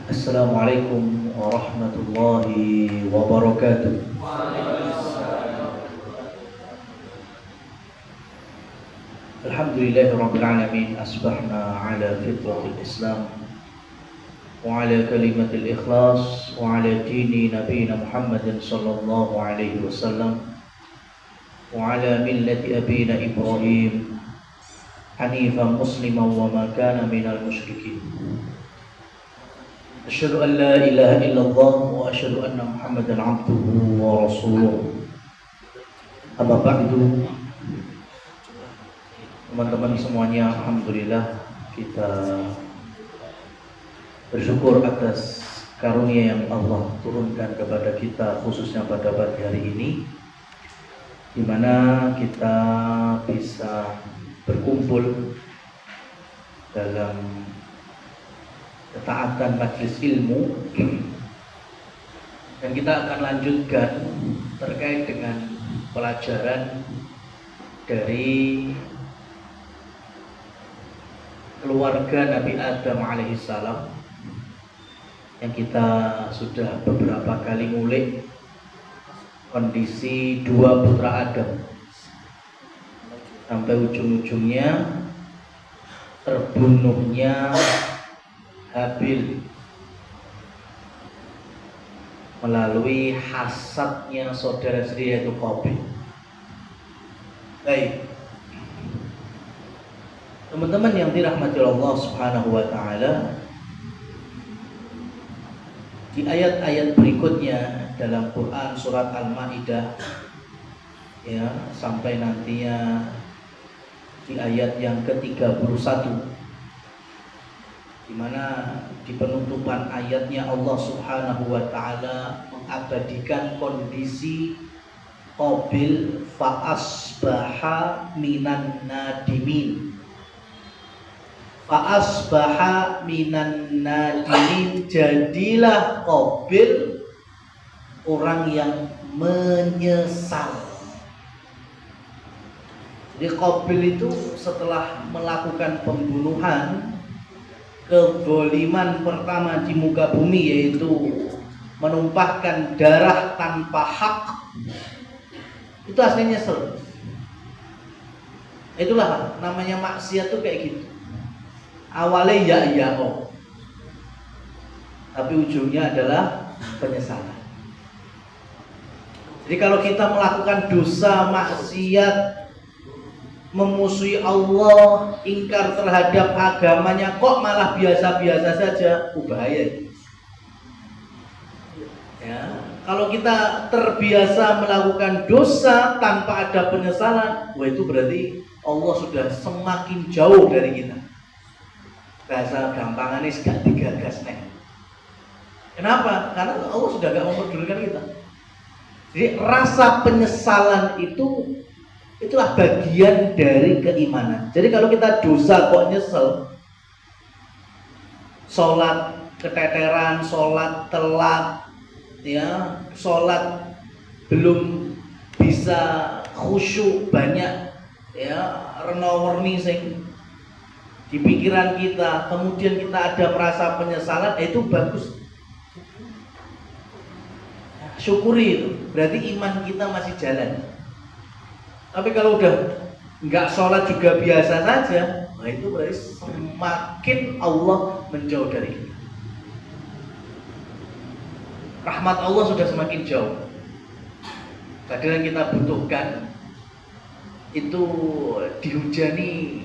Assalamualaikum warahmatullahi wabarakatuh. Alhamdulillahirabbil alamin, asbahna ala fitratil Islam wa ala kalimatil ikhlas wa ala dini nabiyina Muhammadin sallallahu alaihi wasallam wa ala millati abina Ibrahim hanifan musliman wa ma kana minal musyrikin. Asyhadu an la ilaha illallah wa asyhadu anna Muhammadan abduhu wa rasuluh. Amma ba'du. Teman-teman semuanya, alhamdulillah kita bersyukur atas karunia yang Allah turunkan kepada kita, khususnya pada pagi hari ini, di mana kita bisa berkumpul dalam ketaatan majelis ilmu, dan kita akan lanjutkan terkait dengan pelajaran dari keluarga Nabi Adam alaihissalam yang kita sudah beberapa kali ngulik kondisi dua putra Adam sampai ujung-ujungnya terbunuhnya Habil melalui hasadnya saudara sendiri yaitu Qabil. Baik, teman-teman yang dirahmati Allah Subhanahu wa taala, di ayat-ayat berikutnya dalam Quran surat Al-Maidah ya, sampai nantinya di ayat yang ke-31, di mana di penutupan ayatnya Allah Subhanahu wa taala mengabadikan kondisi Qabil fa'asbaha minan nadimin. Fa'asbaha minan nadimin, jadilah Qabil orang yang menyesal. Jadi Qabil itu setelah melakukan pembunuhan, kezaliman pertama di muka bumi, yaitu menumpahkan darah tanpa hak, itu aslinya nyesel. Itulah namanya maksiat tuh kayak gitu. Awalnya ya, tapi ujungnya adalah penyesalan. Jadi kalau kita melakukan dosa maksiat, memusuhi Allah, ingkar terhadap agamanya, kok malah biasa-biasa saja, bahaya. Ya, kalau kita terbiasa melakukan dosa tanpa ada penyesalan, wah itu berarti Allah sudah semakin jauh dari kita. Bahasa gampangannya gak digagas nih. Kenapa? Karena Allah sudah gak mempedulikan kita. Jadi rasa penyesalan itulah bagian dari keimanan. Jadi kalau kita dosa kok nyesel, sholat keteteran, sholat telat, ya, sholat belum bisa khusyuk banyak, ya, rena-werni sing di pikiran kita, kemudian kita ada merasa penyesalan, itu bagus. Syukuri itu, berarti iman kita masih jalan. Tapi kalau udah nggak sholat juga biasa saja, nah itu berarti semakin Allah menjauh dari kita. Rahmat Allah sudah semakin jauh. Kadang kita butuhkan itu dihujani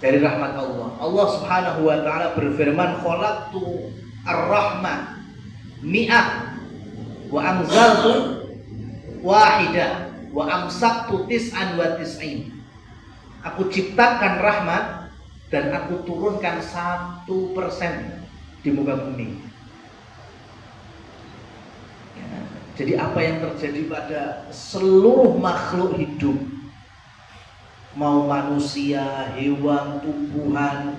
dari rahmat Allah. Allah Subhanahu wa taala berfirman, khalaqtu ar-rahmah mi'ah wa anzaltu wahidah wa amsaktu tis'an wa tis'in. Aku ciptakan rahmat dan aku turunkan 1% di muka bumi. Ya, jadi apa yang terjadi pada seluruh makhluk hidup, mau manusia, hewan, tumbuhan,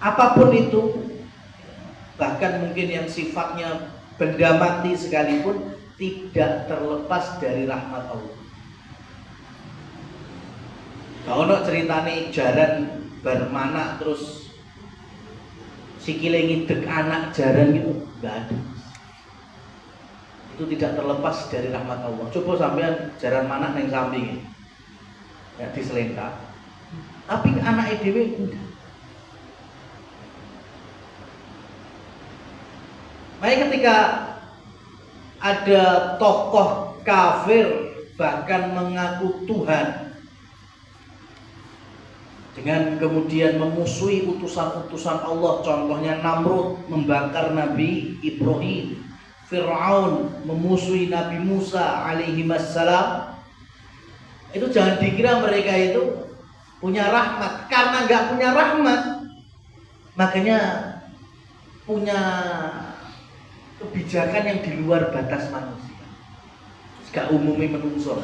apapun itu, bahkan mungkin yang sifatnya benda mati sekalipun, tidak terlepas dari rahmat Allah. Kalau ceritane jaran bermana terus sikile ngidek anak jaran gitu, enggak ada. Itu tidak terlepas dari rahmat Allah. Coba sampean jaran mana yang samping ini, ya diselengkap. Tapi anak dhewe enggak. Makanya ketika ada tokoh kafir bahkan mengaku Tuhan, dengan kemudian memusuhi utusan-utusan Allah, contohnya Namrud membakar Nabi Ibrahim, Fir'aun memusuhi Nabi Musa alaihi wassalam, itu jangan dikira mereka itu punya rahmat. Karena nggak punya rahmat, makanya punya kebijakan yang di luar batas manusia. Gak umumnya menungso,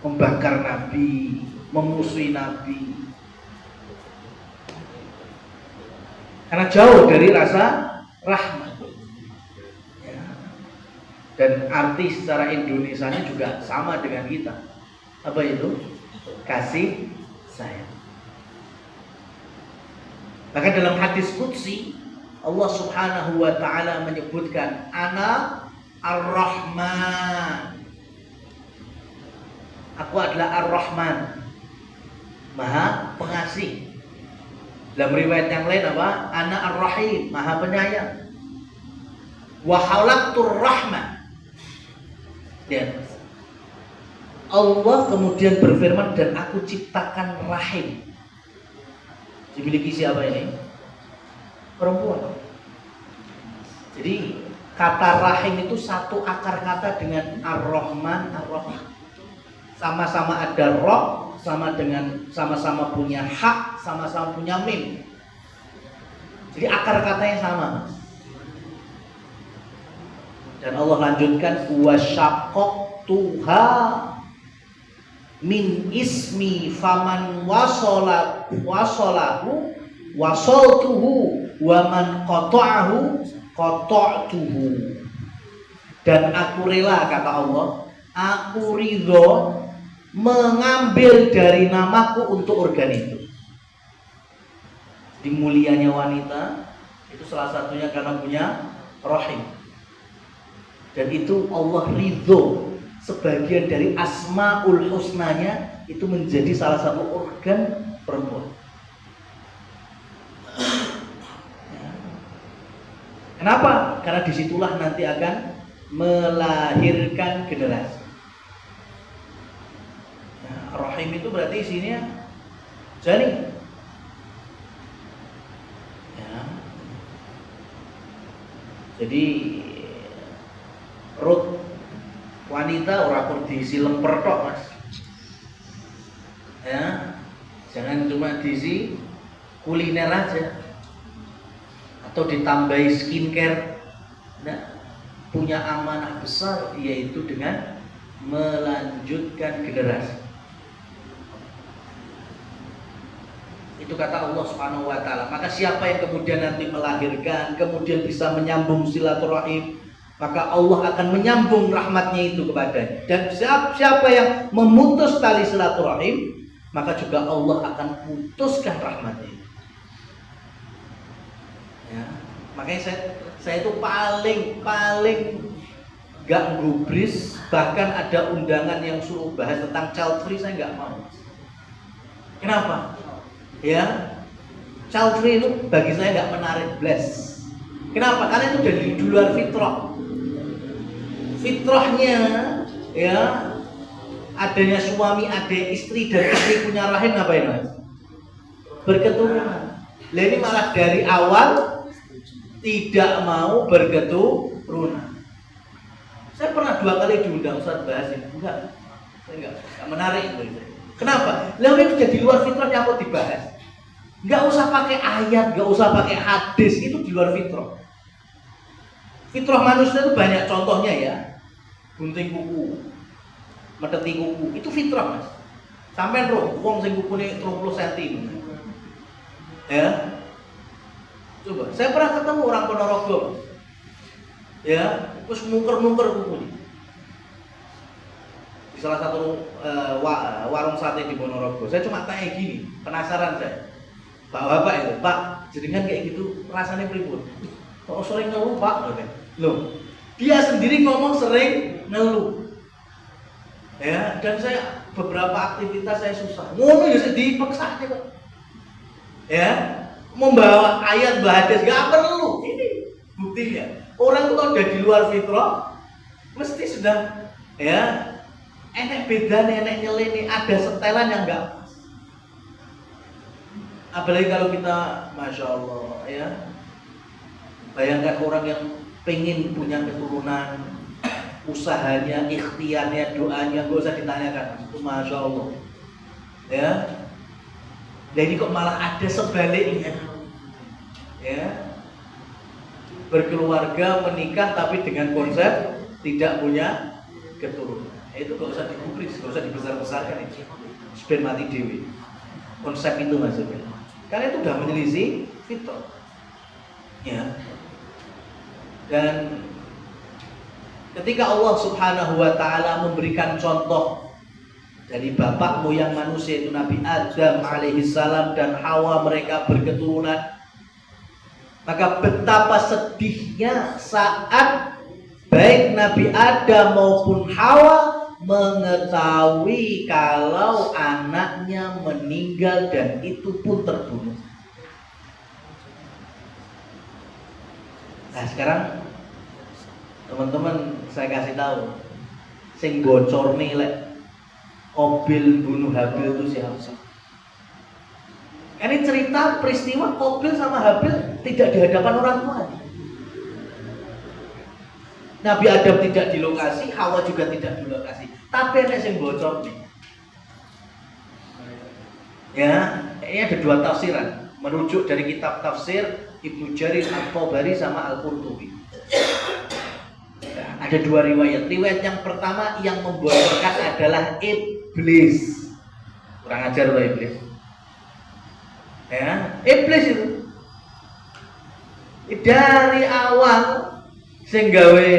membakar Nabi, memusuhi Nabi, karena jauh dari rasa rahmat. Ya. Dan arti secara Indonesianya juga sama dengan kita. Apa itu? Kasih sayang. Bahkan dalam hadis qudsi Allah Subhanahu wa ta'ala menyebutkan, Ana Ar-Rahman. Aku adalah Ar-Rahman, Maha Pengasih. Dalam riwayat yang lain apa? Ana Ar-Rahim, Maha Penyayang. Wa khalaqtur rahmah. Ya. Allah kemudian berfirman, dan aku ciptakan rahim. Dimiliki siapa ini? Perempuan. Jadi kata rahim itu satu akar kata dengan Ar-Rahman, Ar-Rahim. Sama-sama ada roh, sama-sama punya hak, sama-sama punya mim. Jadi akar katanya sama. Dan Allah lanjutkan, wa syaqqaqtuha min ismi faman wasalahu wasaltuhu wa man qata'ahu qata'tuhu. Dan aku rela, kata Allah, aku ridho mengambil dari namaku untuk organ itu. Di mulianya wanita itu salah satunya karena punya rahim. Dan itu Allah ridho sebagian dari asmaul husnanya itu menjadi salah satu organ perempuan. Kenapa? Karena disitulah nanti akan melahirkan generasi. Nah, rahim itu berarti isinya janin. Ya. Jadi perut wanita ora kur diisi lemper tok, Mas. Ya. Jangan cuma diisi kuliner aja. Atau ditambahi skincare. Nah, punya amanah besar, yaitu dengan melanjutkan generasi. Itu kata Allah Subhanahu wa ta'ala. Maka siapa yang kemudian nanti melahirkan, kemudian bisa menyambung silaturahim, maka Allah akan menyambung rahmatnya itu kepadanya. Dan siapa yang memutus tali silaturahim, maka juga Allah akan putuskan rahmatnya. Ya, makanya saya itu paling gak gubris. Bahkan ada undangan yang suruh bahas tentang child free, saya gak mau. Kenapa? Ya, child free itu bagi saya gak menarik bless. Kenapa? Karena itu dari di luar fitrah. Fitrahnya ya, adanya suami, ada istri, dan istri punya rahim, ngapain, Mas? Berketurunan. Lah ini malah dari awal tidak mau berketurunan. Saya pernah 2 kali diundang Ustaz bahas ini. Enggak menarik. Kenapa? Lalu itu jadi luar fitrahnya apa dibahas? Enggak usah pakai ayat, enggak usah pakai hadis, itu di luar fitrah. Fitrah manusia itu banyak contohnya ya. Gunting kuku, meteti kuku, itu fitrah, Mas. Sampai roh wong sing kukune 30 cm. Ya. Coba, saya pernah ketemu orang Ponorogo, ya, terus mungker-mungker kukunya di salah satu warung sate di Ponorogo. Saya cuma tanya gini, penasaran saya, Bapak itu, Pak, jenengan kayak gitu rasanya pripun? Kok sering ngeluh, Pak? Loh, dia sendiri ngomong sering ngeluh. Ya, dan saya beberapa aktivitas saya susah. Ngono ya dipaksa aja, Pak. Ya, membawa ayat hadis enggak perlu. Ini buktinya. Orang kalau udah di luar fitrah mesti sudah ya enek beda enek nyeleni, ada setelan yang enggak pas. Apalagi kalau kita Masya Allah ya, bayangkan orang yang pengen punya keturunan, usahanya, ikhtiarnya, doanya gak usah ditanyakan, itu Masya Allah ya. Dan ini kok malah ada sebaliknya ya, berkeluarga, menikah tapi dengan konsep tidak punya keturunan. Itu gak usah digubris, gak usah dibesar-besarkan, itu sudah mati dewi konsep itu maksudnya, karena itu sudah menyelisih fitrah ya. Dan ketika Allah Subhanahu wa ta'ala memberikan contoh dari bapak moyang manusia itu Nabi Adam alaihissalam dan Hawa, mereka berketurunan, maka betapa sedihnya saat baik Nabi Adam maupun Hawa mengetahui kalau anaknya meninggal dan itu pun terbunuh. Nah sekarang teman-teman saya kasih tahu, sing bocor nih lek Qabil bunuh Habil itu siapa? Ini cerita peristiwa Qabil sama Habil tidak di hadapan orang tua. Nabi Adam tidak di lokasi, Hawa juga tidak di lokasi. Tapi ada yang bocor nih. Ya, ini ada dua tafsiran. Merujuk dari kitab tafsir Ibnu Jarir At-Tabari sama Al-Qurtubi. Ada dua riwayat. Riwayat yang pertama yang membocorkan adalah iblis. Kurang ajar loh iblis. Ya, iblis itu dari awal sing gawe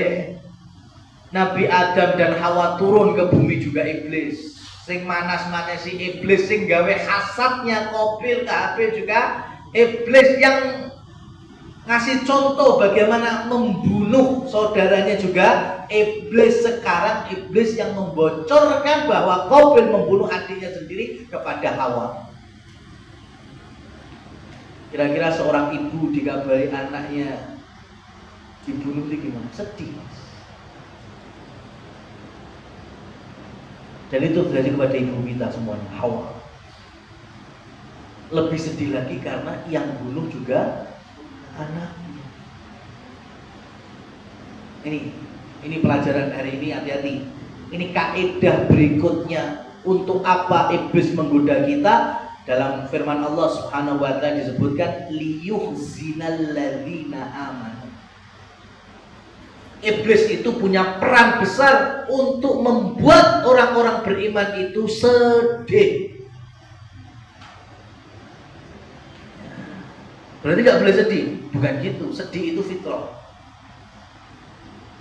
Nabi Adam dan Hawa turun ke bumi juga iblis. Sing manas-manasi iblis, sing gawe hasadnya Qabil ke Habil juga iblis, yang ngasih contoh bagaimana membunuh saudaranya juga iblis. Sekarang iblis yang membocorkan bahwa Qabil membunuh adiknya sendiri kepada Hawa. Kira-kira seorang ibu dikabari anaknya dibunuh itu gimana? Sedih, Mas. Dan itu terjadi kepada ibu kita semuanya, Hawa. Lebih sedih lagi karena yang bunuh juga anaknya. Ini pelajaran hari ini, hati-hati. Ini kaidah berikutnya. Untuk apa iblis menggoda kita? Dalam firman Allah Subhanahu wa ta'ala disebutkan liyuhzinal ladzina amanu. Iblis itu punya peran besar untuk membuat orang-orang beriman itu sedih. Berarti nggak boleh sedih? Bukan gitu. Sedih itu fitrah.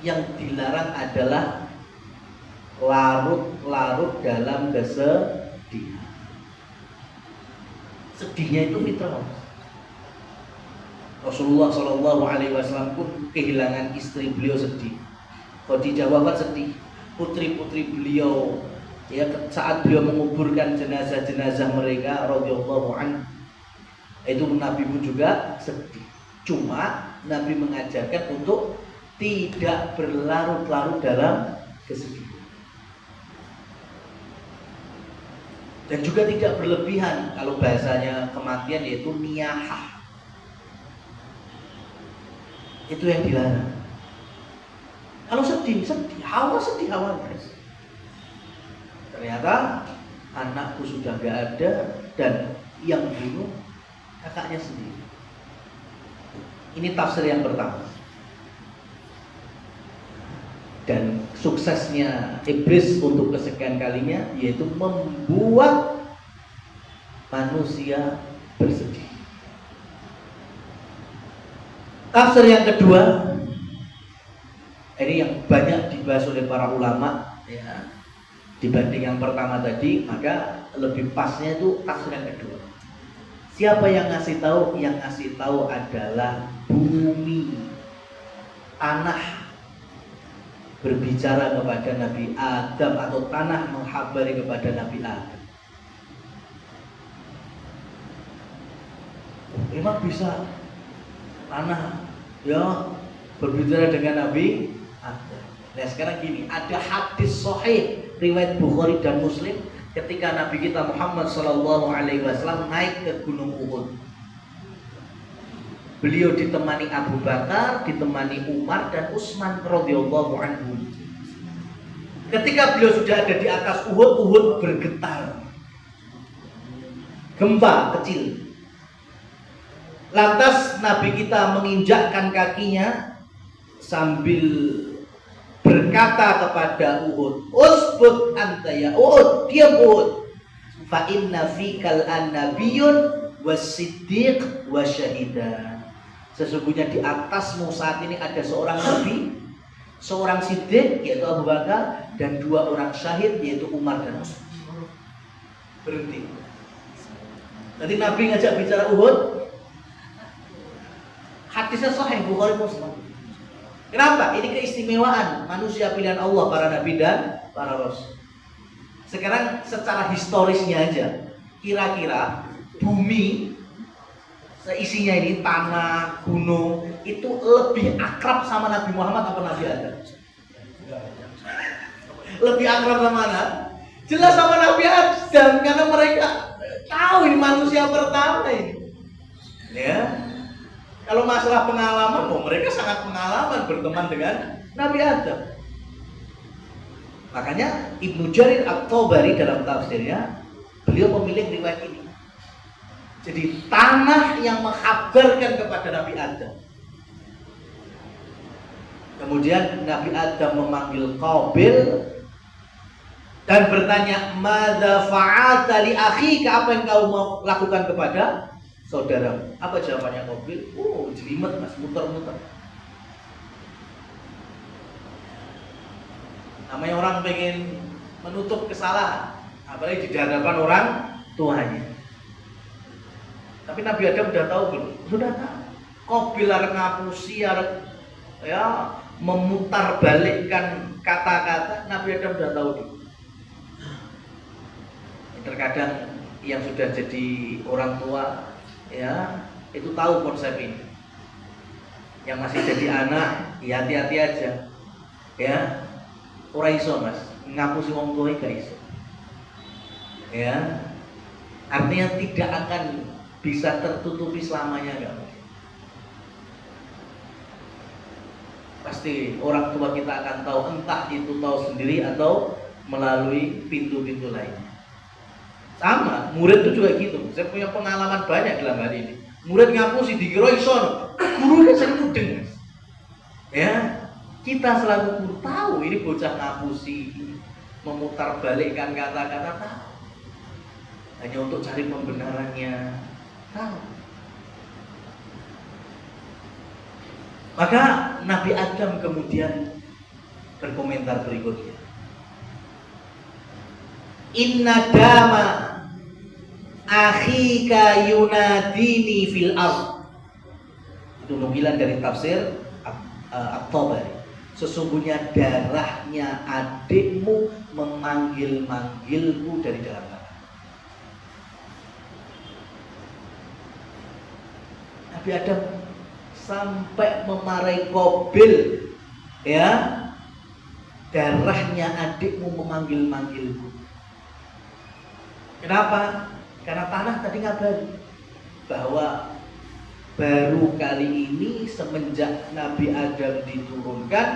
Yang dilarang adalah larut-larut dalam kesedihan. Sedihnya itu fitrah. Rasulullah SAW pun kehilangan istri beliau sedih. Khadijah wafat sedih. Putri-putri beliau ya saat beliau menguburkan jenazah-jenazah mereka radhiyallahu anhu, itu Nabi pun juga sedih. Cuma Nabi mengajarkan untuk tidak berlarut-larut dalam kesedihan. Dan juga tidak berlebihan. Kalau bahasanya kematian yaitu niyahah. Itu yang dilarang. Kalau sedih, Hawa sedih awalnya. Ternyata anakku sudah gak ada dan yang bunuh kakaknya sendiri. Ini tafsir yang pertama. Dan suksesnya iblis untuk kesekian kalinya yaitu membuat manusia bersedih. Tafsir yang kedua, ini yang banyak dibahas oleh para ulama ya, dibanding yang pertama tadi, maka lebih pasnya itu tafsir yang kedua. Siapa yang ngasih tahu? Yang ngasih tahu adalah bumi, tanah berbicara kepada Nabi Adam, atau tanah menghabari kepada Nabi Adam. Memang bisa tanah ya berbicara dengan Nabi Adam. Nah sekarang gini, ada hadis sahih riwayat Bukhari dan Muslim ketika Nabi kita Muhammad SAW naik ke Gunung Uhud. Beliau ditemani Abu Bakar, ditemani Umar dan Utsman radhiyallahu anhu. Ketika beliau sudah ada di atas Uhud, Uhud bergetar. Gempa kecil. Lantas Nabi kita menginjakkan kakinya sambil berkata kepada Uhud, "Usbut anta ya Uhud, diam Uhud. Fa inna fikal annabiyun was-siddiq wasyahidan." Sesungguhnya di atasmu saat ini ada seorang nabi, seorang siddiq yaitu Abu Bakar, dan 2 orang syahid yaitu Umar dan Utsman. Berhenti. Nanti Nabi ngajak bicara Uhud. Hadisnya sahih Bukhari Muslim. Kenapa? Ini keistimewaan manusia pilihan Allah, para nabi dan para rasul. Sekarang secara historisnya aja, kira-kira bumi seisinya ini, tanah, gunung, itu lebih akrab sama Nabi Muhammad apa Nabi Adam? Lebih akrab sama mana? Jelas sama Nabi Adam, karena mereka tahu ini manusia pertama ini. Ya. Kalau masalah pengalaman, mereka sangat pengalaman berteman dengan Nabi Adam. Makanya Ibnu Jarir At-Tabari dalam tafsirnya, beliau memilih riwayat ini. Jadi tanah yang menghabarkan kepada Nabi Adam. Kemudian Nabi Adam memanggil Qabil dan bertanya, "Madza fa'alta li akhika?" Apa yang kau mau lakukan kepada saudaramu? Apa jawabannya Qabil? Oh, jelimet Mas, muter-muter. Namanya orang pengen menutup kesalahan, apalagi di hadapan orang tuanya. Tapi Nabi Adam sudah tahu belum? Sudah tahu. Qabil arep ngapusi, arep ya memutar balikkan kata-kata, Nabi Adam sudah tahu dulu. Terkadang yang sudah jadi orang tua ya itu tahu konsep ini. Yang masih jadi anak ya hati-hati aja. Ya. Ora iso Mas, ngapusi wong tuwa gak iso. Ya. Artinya tidak akan bisa tertutupi selamanya, enggak mungkin. Pasti orang tua kita akan tahu, entah itu tahu sendiri atau melalui pintu-pintu lainnya. Sama, murid itu juga gitu. Saya punya pengalaman banyak dalam hari ini. Murid ngapusi dikira iso, gurunya sering mudeng. Ya, kita selaku guru tahu ini bocah ngapusi, memutar balikkan kata-kata tahu. Hanya untuk cari pembenarannya tahu. Maka Nabi Adam kemudian berkomentar berikutnya. Inna dama akhika yunadini fil ardh. Itu nukilan dari tafsir At-Tabari. Sesungguhnya darahnya adikmu memanggil-manggilku dari dalam tanah. Nabi Adam sampai memarahi Qabil, ya, darahnya adikmu memanggil-manggilku. Kenapa? Karena tanah tadi ngabari bahwa baru kali ini semenjak Nabi Adam diturunkan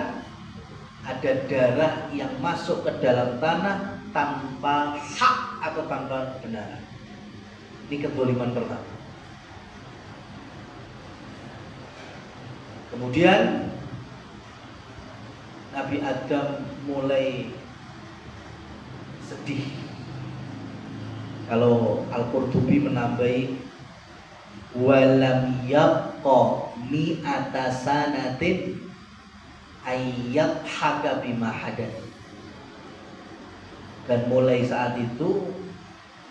ada darah yang masuk ke dalam tanah tanpa hak atau tanpa kebenaran. Ini kezaliman pertama. Kemudian Nabi Adam mulai sedih. Kalau Al-Qurtubi menambahi walam yabqa mi'ata sanatin ayyat haga bima hadath. Dan mulai saat itu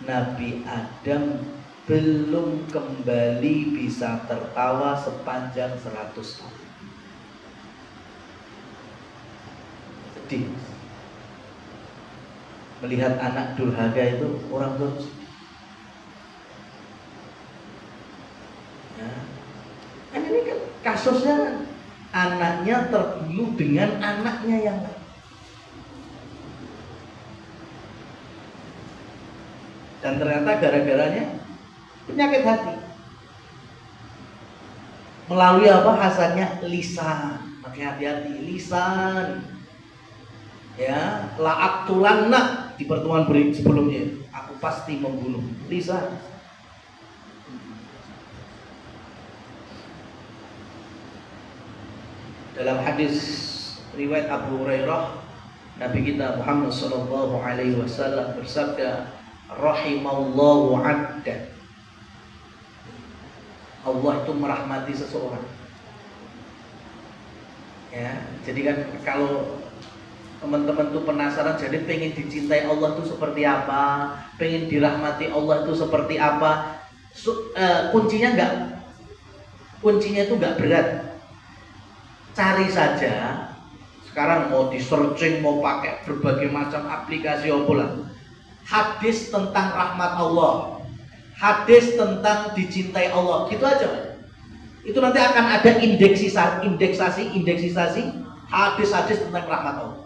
Nabi Adam belum kembali bisa tertawa sepanjang 100 tahun. Sedih melihat anak durhaka itu, orang tua sedih. Ya. Kan ini kan kasusnya kan anaknya terbunuh dengan anaknya yang lain. Dan ternyata gara-garanya penyakit hati. Melalui apa hasilnya? Lisan. Makanya hati-hati, lisan. Ya, la'aqtulanna di pertemuan sebelumnya. Aku pasti membunuh. Lisan. Dalam hadis riwayat Abu Hurairah, Nabi kita Muhammad sallallahu alaihi wasallam bersabda, rahimallahu 'abdan. Allah itu merahmati seseorang. Ya, jadi kan kalau teman-teman tuh penasaran, jadi pengen dicintai Allah itu seperti apa, pengen dirahmati Allah itu seperti apa, kuncinya itu nggak berat. Cari saja. Sekarang mau di searching, mau pakai berbagai macam aplikasi lah. Hadis tentang rahmat Allah, hadis tentang dicintai Allah, gitu aja. Itu nanti akan ada indeksasi hadis-hadis tentang rahmat Allah.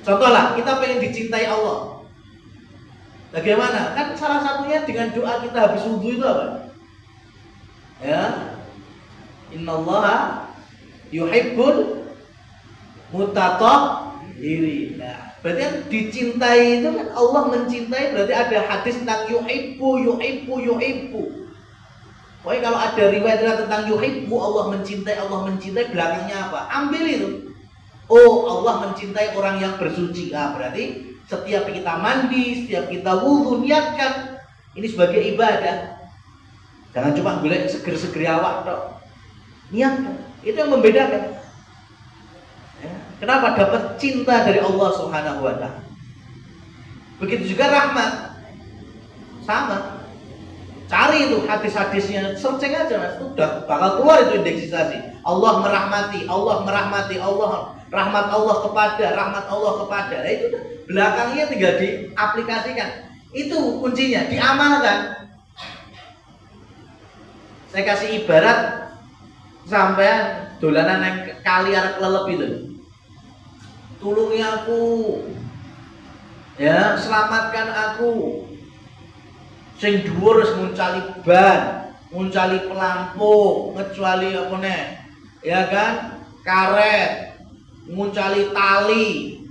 Contohlah, kita pengen dicintai Allah. Bagaimana? Kan salah satunya dengan doa kita habis wudhu itu apa? Ya, innallaha yuhibbul mutatahhirin. Nah, berarti kan dicintai itu kan Allah mencintai, berarti ada hadis tentang yuhibbu. Pokoknya kalau ada riwayat tentang yuhibbu, Allah mencintai, belakangnya apa? Ambil itu. Oh, Allah mencintai orang yang bersuci. Ah, berarti setiap kita mandi, setiap kita wudhu, niatkan ini sebagai ibadah. Jangan cuma golek seger-seger awak tok. Niatkan. Itu yang membedakan. Ya. Kenapa dapat cinta dari Allah Subhanahu wa ta'ala? Begitu juga rahmat. Sama. Cari itu hadis-hadisnya, searching aja Mas. Itu udah bakal keluar itu indeksisasi. Allah merahmati, rahmat Allah kepada. Nah, itu belakangnya tinggal diaplikasikan. Itu kuncinya, diamalkan. Saya kasih ibarat sampean dolanan nang kali arep kelelep itu. Tulungi aku. Ya, selamatkan aku. Sing dhuwur wis nguncali ban, nguncali pelampung, ngecuali apa nih? Ya kan? Karet, nguncali tali.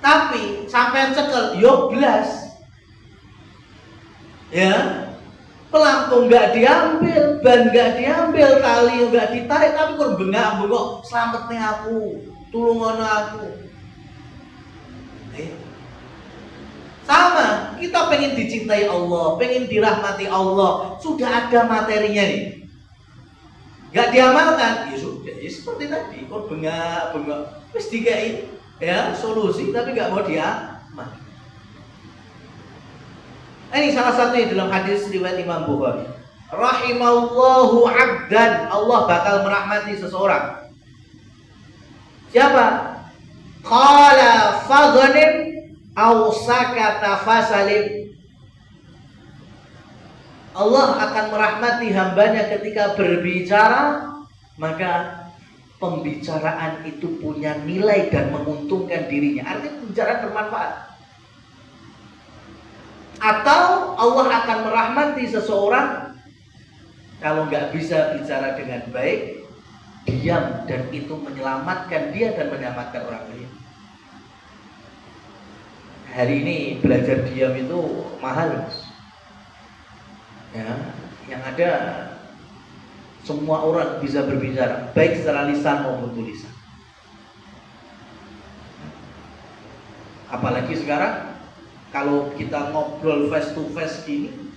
Tapi sampean cekel yo blas. Ya. Pelampung nggak diambil, ban nggak diambil, tali nggak ditarik, tapi kok bengak-bengok, selamatnya aku, tulungono aku. Sama, kita pengen dicintai Allah, pengen dirahmati Allah, sudah ada materinya nih. Nggak diamalkan, ya sudah, ya seperti tadi, kok bengak-bengok, terus dikai ya solusi, tapi nggak mau diamalkan. Ini salah satunya dalam hadis riwayat Imam Bukhari. Rahimallahu 'abdan, Allah bakal merahmati seseorang. Siapa? Qala faghanim aw sakata fasalim. Allah akan merahmati hambanya ketika berbicara, maka pembicaraan itu punya nilai dan menguntungkan dirinya. Artinya pembicaraan bermanfaat. Atau Allah akan merahmati seseorang kalau nggak bisa bicara dengan baik, diam, dan itu menyelamatkan dia dan menyelamatkan orang lain. Hari ini belajar diam itu mahal, ya. Yang ada semua orang bisa berbicara, baik secara lisan maupun tulisan. Apalagi sekarang kalau kita ngobrol face to face gini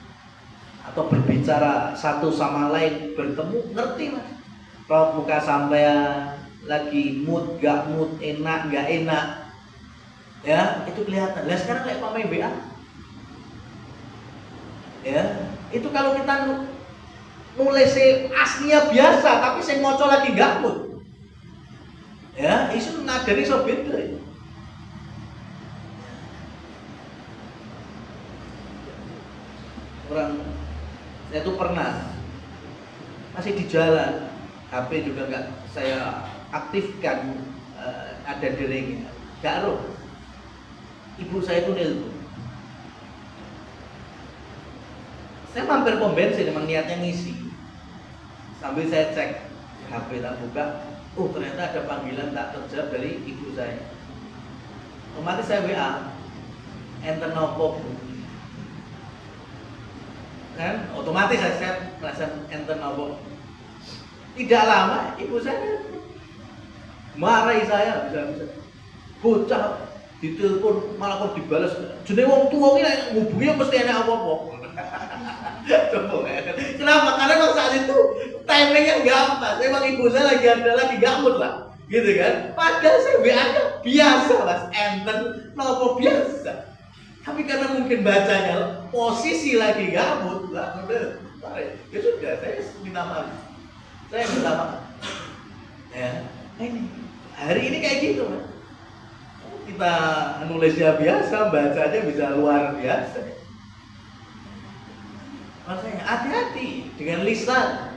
atau berbicara satu sama lain, bertemu, ngerti Mas. Raut muka sampean lagi mood, gak mood, enak, gak enak. Ya, itu kelihatan. Lah sekarang kayak pemain BA. Ya, itu kalau kita nulis aslinya biasa, tapi saya ngoco lagi gabut. Ya, isu nadani iso beda. Ya. Orang saya tuh pernah masih di jalan, HP juga nggak saya aktifkan, ada deringnya, nggak roh. Ibu saya tuh nelpon. Saya mampir pom bensin, memang niatnya ngisi. Sambil saya cek HP, tak buka, oh ternyata ada panggilan tak terjawab dari ibu saya. Otomatis saya WA, enten nopo bu, kan? Otomatis saya merasa enten nopo. Tidak lama ibu saya marahi saya, bisa bocah ditelepon malah kok dibalas. Jenenge wong tuwa iki ngubungi mesti enak apa-apa. Kenapa? Karena memang saat itu timingnya gampang. Memang ibu saya lagi gabut lah, gitu kan. Padahal saya WA-nya biasa mas, enten nopo biasa. Tapi karena mungkin bacanya posisi lagi gabut, lah udah, ya sudah, saya minta maaf. Ya, ini hari ini kayak gitu mas. Kita nulisnya biasa, bacanya bisa luar biasa. Makanya hati-hati dengan lisan.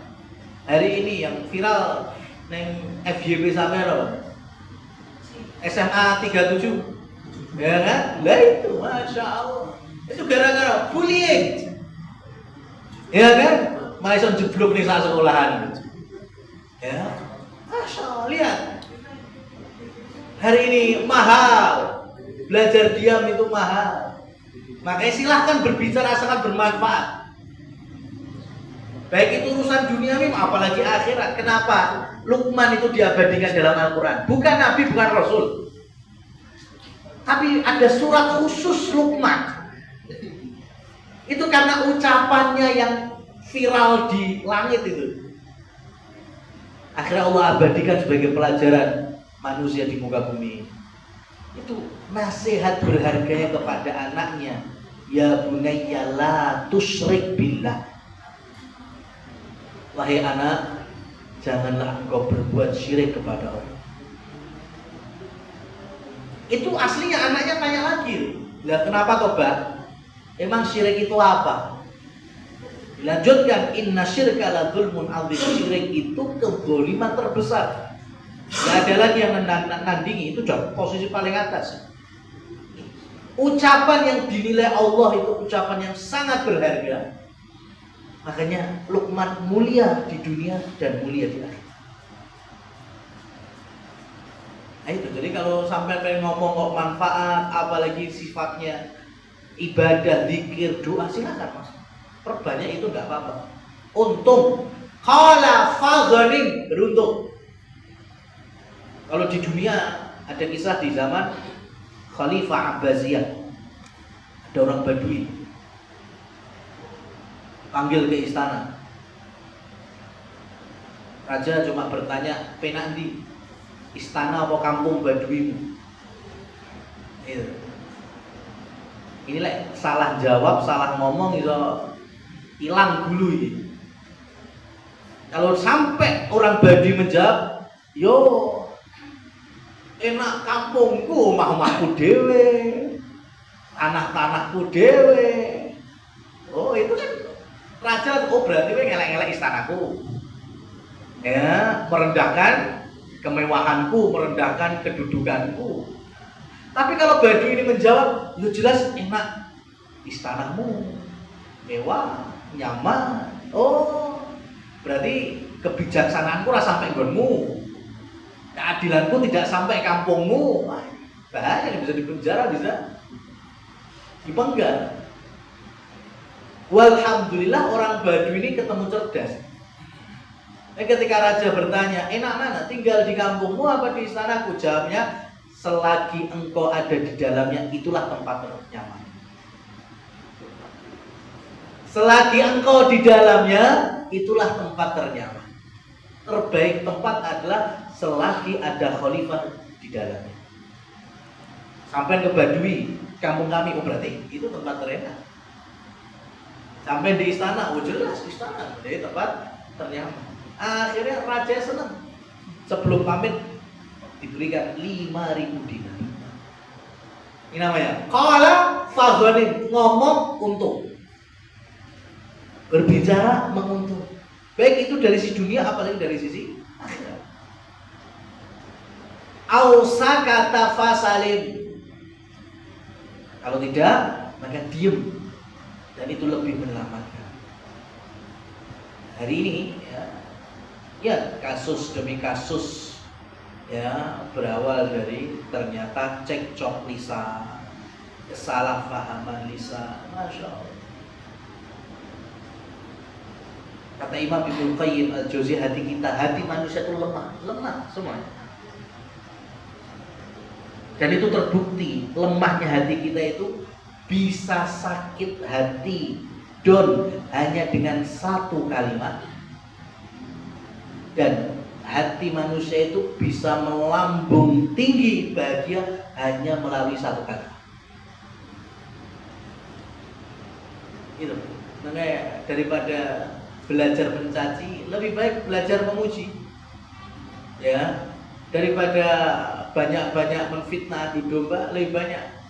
Hari ini yang viral neng FYP Samero, SMA 37, ya kan? Lah itu, masya Allah, itu gara-gara bullying, ya kan? Malah jeblok nih saat sekolahan, ya, masya Allah. Lihat, hari ini mahal, belajar diam itu mahal. Makanya silahkan berbicara asalkan bermanfaat. Baik itu urusan duniawi apalagi akhirat. Kenapa? Luqman itu diabadikan dalam Al-Quran. Bukan Nabi, bukan Rasul. Tapi ada surat khusus Luqman. Itu karena ucapannya yang viral di langit itu. Akhirnya Allah abadikan sebagai pelajaran manusia di muka bumi. Itu nasihat berharganya kepada anaknya. Ya bunayya la tusyrik billah. Wahai anak, janganlah engkau berbuat syirik kepada Allah. Itu aslinya anaknya tanya lagi, lah kenapa tobat? Emang syirik itu apa? Dilanjutkan, inna syirka la dzulmun adzim. Syirik itu kezaliman terbesar. Gak ada lagi yang nandingi, itu posisi paling atas. Ucapan yang dinilai Allah itu ucapan yang sangat berharga. Makanya Luqman mulia di dunia dan mulia di akhirat. Nah itu, jadi kalau sampai pengen ngomong kok manfaat, apalagi sifatnya ibadah, zikir, doa, silakan mas. Perbanyak itu nggak apa-apa. Untung, qala faghanim, beruntung. Kalau di dunia ada kisah di zaman Khalifah Abbasiyah, ada orang Badui panggil ke istana. Raja cuma bertanya, penak di istana apa kampung Baduimu? Ini lah salah jawab, salah ngomong itu hilang dulu ini. Kalau sampai orang Baduy menjawab, yo enak kampungku, omah-omahku dewe, tanah-tanahku dewe. Oh itu kan raja, oh berarti gue ngelak-ngelak istanaku, ya, merendahkan kemewahanku, merendahkan kedudukanku. Tapi kalau Baduy ini menjawab, lu jelas enak istanamu, mewah, nyaman. Oh, berarti kebijaksanaanku rasa sampai gonmu, keadilanku tidak sampai kampungmu. Wah, bahaya, bisa dipenjara, bisa dipenggal. Walhamdulillah orang Baduy ini ketemu cerdas. Ketika raja bertanya, enak mana, tinggal di kampungmu apa di istanaku? Jawabnya, selagi engkau ada di dalamnya, itulah tempat nyaman. Selagi engkau di dalamnya, itulah tempat ternyaman. Terbaik tempat adalah selagi ada khalifah di dalamnya. Sampai ke Baduy, kampung kami, oh berarti itu tempat terenak. Sampai di istana, oh jelas istana, jadi tempat ternyaman. Akhirnya raja senang. Sebelum pamit diberikan 5.000 dinar. Ini namanya qala faghanim, ngomong untung, berbicara menguntung, baik itu dari sisi dunia apalagi dari sisi akhirat. Ausakata fasalim, kalau tidak maka diem, dan itu lebih menyelamatkan. Hari ini ya kasus demi kasus ya berawal dari ternyata cekcok lisan, kesalahpahaman lisan. Masya Allah. Kata Imam Ibnu Qayyim Al-Jauziyah, hati manusia itu lemah semuanya. Dan itu terbukti lemahnya hati kita itu bisa sakit hati don hanya dengan satu kalimat, dan hati manusia itu bisa melambung tinggi bahagia hanya melalui satu kata. Itu makanya daripada belajar mencaci, lebih baik belajar memuji. Ya, daripada banyak-banyak menfitnah adu domba, lebih banyak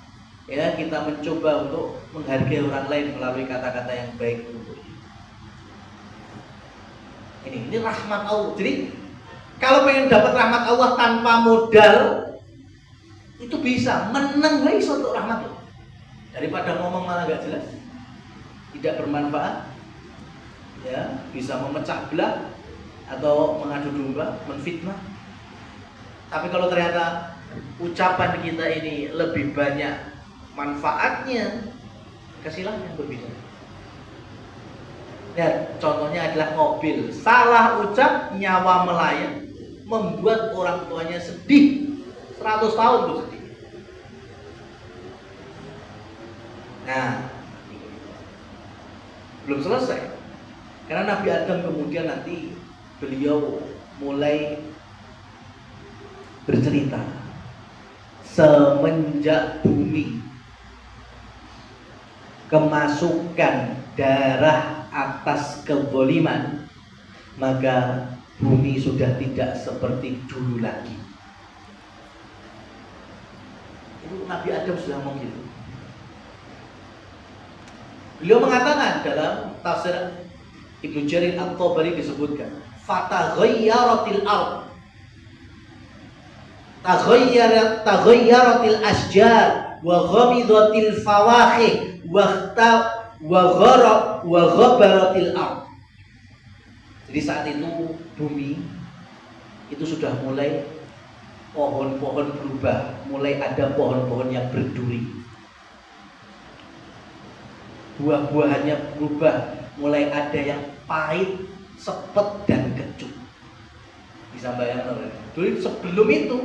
ya kita mencoba untuk menghargai orang lain melalui kata-kata yang baik untuknya. Ini rahmat Allah. Jadi kalau pengen dapat rahmat Allah tanpa modal, itu bisa menang guys untuk rahmat Allah. Daripada ngomong malah gak jelas, tidak bermanfaat, ya bisa memecah belah atau mengadu domba, menfitnah. Tapi kalau ternyata ucapan kita ini lebih banyak manfaatnya, silahkan berbicara. Dan contohnya adalah mobil, salah ucap nyawa melayang, membuat orang tuanya sedih 100 tahun tuh sedih. Nah, belum selesai, karena Nabi Adam kemudian nanti beliau mulai bercerita, semenjak bumi kemasukan darah atas kezaliman, maka bumi sudah tidak seperti dulu lagi. Itu Nabi Adam sudah ngomong gitu. Beliau mengatakan dalam tafsir Ibnu Jarir At-Tabari disebutkan, fataghayyaratil ard, taghayyaratil asjar wa ghamidatil fawakih wa ghabaratil ard. Jadi saat itu bumi itu sudah mulai pohon-pohon berubah, mulai ada pohon-pohon yang berduri, buah-buahannya berubah, mulai ada yang pahit, sepet dan kecut. Bisa bayangkan, dulu sebelum itu,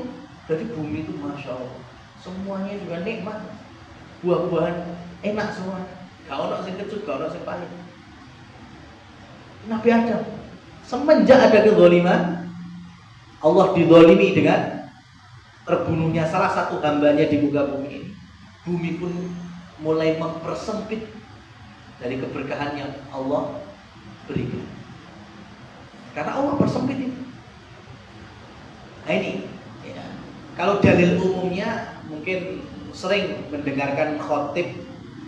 jadi bumi itu masya Allah, semuanya juga nikmat, buah-buahan enak semua, gak ada yang kecut, gak ada yang pahit. Nabi Adam, semenjak ada kezaliman, Allah dizalimi dengan terbunuhnya salah satu hambanya di muka bumi ini, bumi pun mulai mempersempit dari keberkahan yang Allah berikan. Karena Allah persempit itu. Nah ini ya, kalau dalil umumnya mungkin sering mendengarkan khotib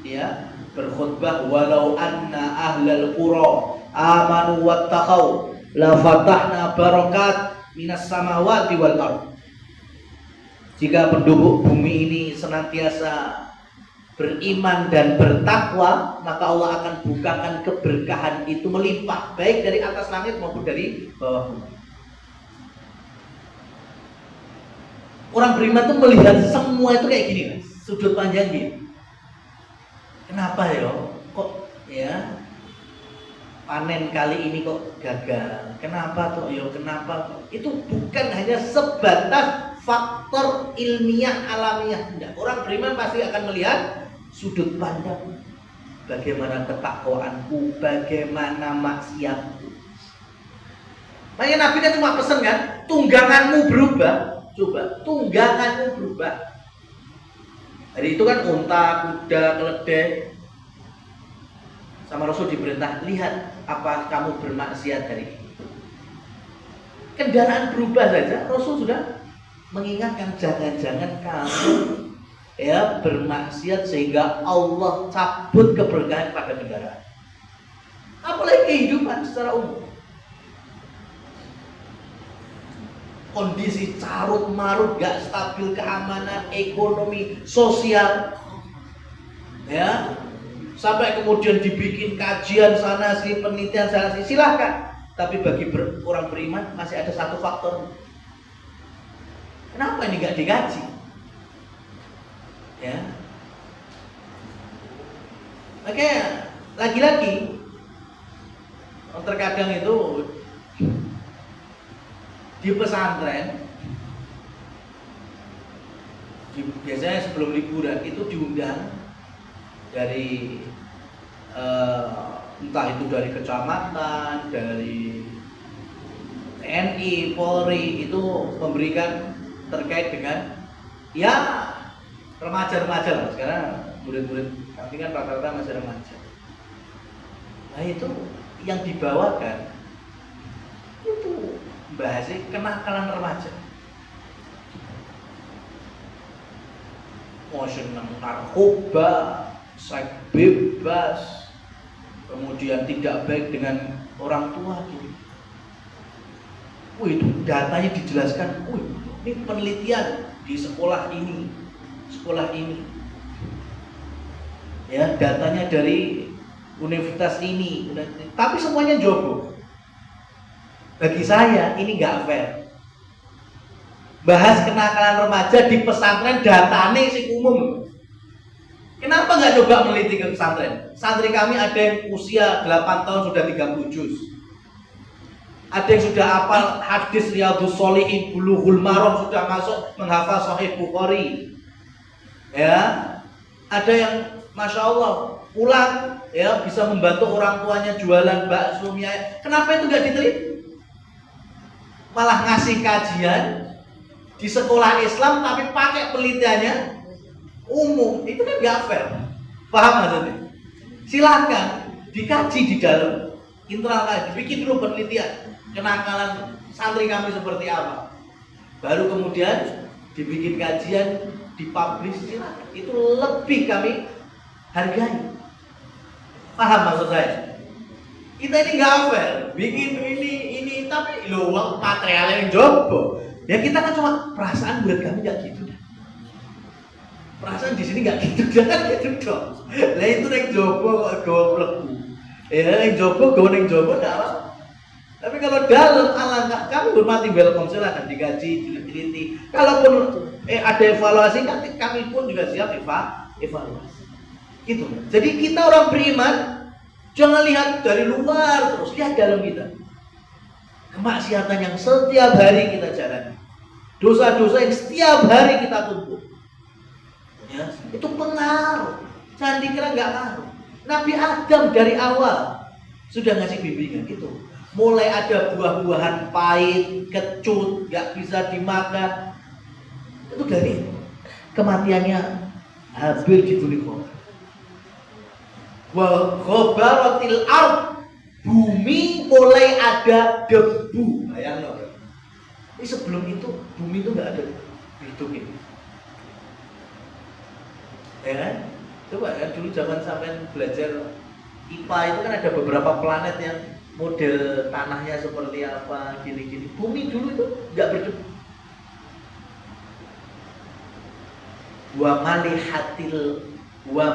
ya berkhutbah, walau anna ahlal qura amanu wattaqau la fatahna barakat minas samawati wal ard. Jika penduduk bumi ini senantiasa beriman dan bertakwa, maka Allah akan bukakan keberkahan itu melimpah, baik dari atas langit maupun dari bawah bumi. Orang beriman itu melihat semua itu kayak gini, sudut pandang gini. Kenapa ya? Kok ya panen kali ini kok gagal? Kenapa tuh? Yo kenapa? Itu bukan hanya sebatas faktor ilmiah alamiah. Tidak. Orang beriman pasti akan melihat sudut pandang, bagaimana ketakwaanku, bagaimana maksiatku. Makanya Nabi kan cuma pesan kan, tungganganmu berubah. Coba, tungganganmu berubah. Hari itu kan unta, kuda, keledai. sama Rasul diperintah, lihat apa kamu bermaksiat hari ini. Kendaraan berubah saja, Rasul sudah mengingatkan jangan-jangan kamu ya bermaksiat sehingga Allah cabut keberkahan pada kendaraan. Apalagi kehidupan secara umum. Kondisi carut marut, gak stabil, keamanan, ekonomi, sosial, ya, sampai kemudian dibikin kajian sana sini, penelitian sana sini, silahkan. Tapi bagi orang beriman masih ada satu faktor. Kenapa ini gak dikaji? Ya, oke, lagi-lagi terkadang itu di pesantren biasanya sebelum liburan itu diundang dari entah itu dari kecamatan, dari TNI, Polri, itu memberikan terkait dengan ya remaja-remaja lah. Sekarang murid-murid nanti kan rata-rata masih remaja. Nah itu yang dibawakan itu bahasnya kenakalan remaja. Senang narkoba, seks bebas, kemudian tidak baik dengan orang tua gitu. Itu datanya dijelaskan. Ini penelitian di sekolah ini, ya, datanya dari universitas ini, tapi semuanya jogo. Bagi saya ini nggak fair. Bahas kenakalan remaja di pesantren, datanya sing umum. Kenapa nggak coba meneliti ke pesantren? Santri kami ada yang usia 8 tahun sudah 30 juz. Ada yang sudah hafal hadis Riyadhus Shalihin, Bulughul Maram, sudah masuk menghafal Sahih Bukhari. Ya, ada yang Masya Allah pulang ya bisa membantu orang tuanya jualan bakso mie. Kenapa itu nggak diteliti? Malah ngasih kajian di sekolah Islam tapi pakai penelitiannya umum. Itu kan nggak fair. Paham maksudnya? Silakan dikaji di dalam internal kaji, bikin dulu penelitian kenakalan santri kami seperti apa. Baru kemudian dibikin kajian, dipublish, silakan. Itu lebih kami hargai. Paham maksud saya? Kita ini nggak fair, bikin ini tapi lo uang materialnya yang jopo. Ya kita kan cuma perasaan buat kami nggak gitu. Perasaan di sini nggak gitu, jangan gitu dong. Lah itu yang jopo kok goblok. Ya yang jopo nggak apa. Tapi kalau dalam alangkah kami hormati, welcome, silakan dikaji, diteliti. Kalaupun ada evaluasi, kami pun juga siap evaluasi. Gitu. Jadi kita orang beriman jangan lihat dari luar terus, lihat dalam kita. Kemaksiatan yang setiap hari kita jalani, dosa-dosa yang setiap hari kita tuntut, ya, itu pengaruh. Jangan dikira nggak ngaruh. Nabi Adam dari awal sudah ngasih bimbingan gitu. Mulai ada buah-buahan pahit, kecut, nggak bisa dimakan. Itu dari kematiannya Habil dibunuh korban. Wa ghabaratil ard, bumi mulai ada debu. Bayangin. Ini sebelum itu bumi itu nggak ada hidup ini. Ya kan? Coba ya dulu zaman sampai belajar IPA itu kan ada beberapa planet yang model tanahnya seperti apa, gini-gini. Bumi dulu itu nggak berdebu. Wa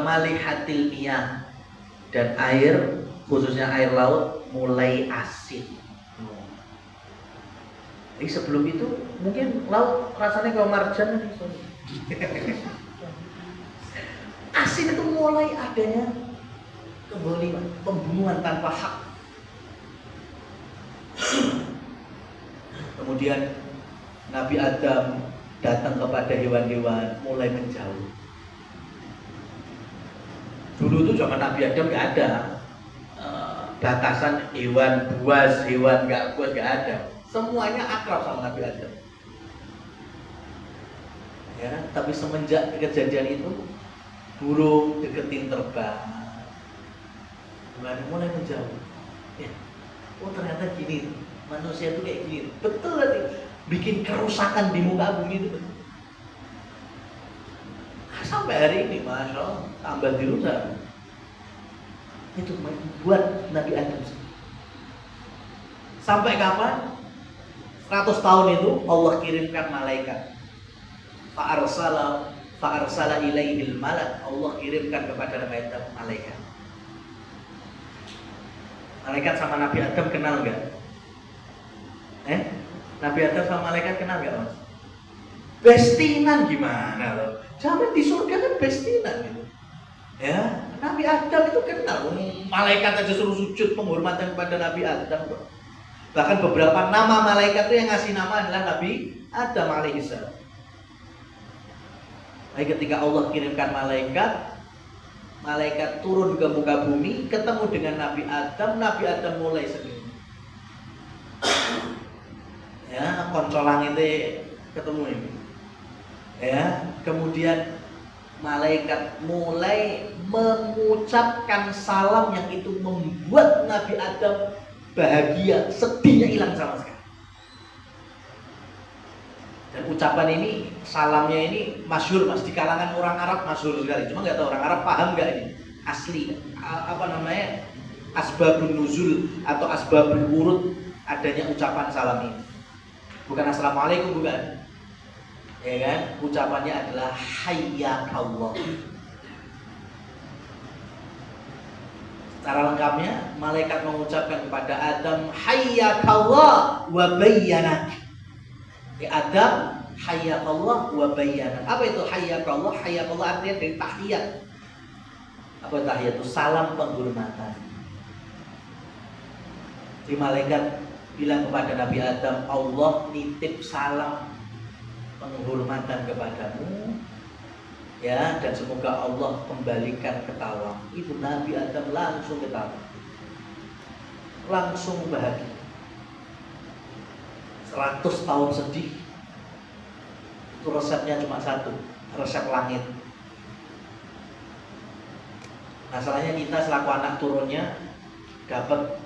malihatil miyah, dan air, khususnya air laut mulai asin. Jadi sebelum itu mungkin laut rasanya kayak marjan. Asin itu mulai adanya kezaliman, pembunuhan tanpa hak. Kemudian Nabi Adam datang kepada hewan-hewan, mulai menjauh. Dulu itu zaman Nabi Adam nggak ada batasan hewan buas, hewan nggak buas, nggak ada. Semuanya akrab sama Nabi Adam. Ya, tapi semenjak kejadian itu burung deketin terbang, mulai menjauh. Ya. Oh ternyata gini, manusia itu kayak gini. Betul tadi, bikin kerusakan di muka bumi itu. Sampai hari ini, masya Allah, tambah dirusak. Itu buat Nabi Adam. Sampai kapan? 100 tahun itu Allah kirimkan malaikat. Fa'arsala ilaihil malak. Allah kirimkan kepada Nabi Adam malaikat. Malaikat sama Nabi Adam kenal nggak? Nabi Adam sama malaikat kenal nggak, Mas? Bestinan gimana loh? Zaman di surga kan bestinan gitu. Ya, Nabi Adam itu kenal. Malaikat aja suruh sujud penghormatan kepada Nabi Adam. Bahkan beberapa nama malaikat itu yang ngasih nama adalah Nabi Adam alaihissalam. Baik, ketika Allah kirimkan malaikat turun ke muka bumi, ketemu dengan Nabi Adam mulai senyum. Ya, koncolang itu ketemu ini. Ya, kemudian malaikat mulai mengucapkan salam yang itu membuat Nabi Adam bahagia, sedihnya hilang sama sekali. Dan ucapan ini, salamnya ini masyhur Mas, di kalangan orang Arab masyhur sekali. Cuma nggak tahu orang Arab paham nggak ini asli apa namanya asbabun nuzul atau asbabul wurud adanya ucapan salam ini. Bukan assalamualaikum, bukan. Ya kan? Ucapannya adalah hayyakallah. Cara lengkapnya, malaikat mengucapkan kepada Adam hayyakallah wa bayyanak. Adam hayyakallah wa bayyanak. Apa itu hayyakallah? Hayyakallah artinya dari tahiyat. Apa tahiyat itu? Salam penghormatan. Jadi malaikat bilang kepada Nabi Adam, Allah nitip salam penghormatan kepadamu, ya, dan semoga Allah kembalikan ketawa. Itu Nabi Adam langsung ketawa, langsung bahagia. 100 tahun sedih, itu resepnya cuma satu, resep langit. Masalahnya kita selaku anak turunnya dapat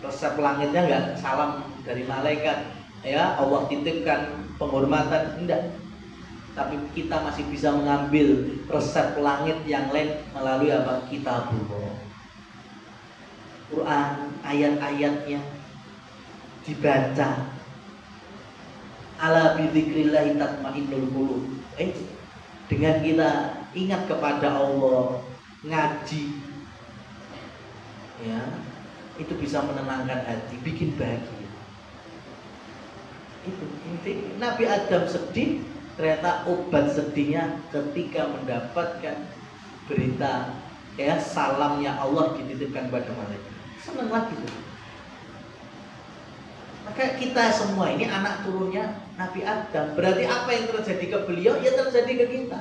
resep langitnya enggak salam dari malaikat, ya, Allah titipkan penghormatan, enggak. Tapi kita masih bisa mengambil resep langit yang lain melalui apa? Kitabullah. Quran, ayat-ayatnya dibaca. Ala bidzikrillah tatmainnul qulub. Dengan kita ingat kepada Allah, ngaji, ya, itu bisa menenangkan hati, bikin bahagia. Itu inti. Nabi Adam sedih, ternyata obat sedihnya ketika mendapatkan berita, ya, salamnya Allah dititipkan kepada malaikat. Senang lagi tuh. Maka kita semua ini anak turunnya Nabi Adam. Berarti apa yang terjadi ke beliau, ya terjadi ke kita.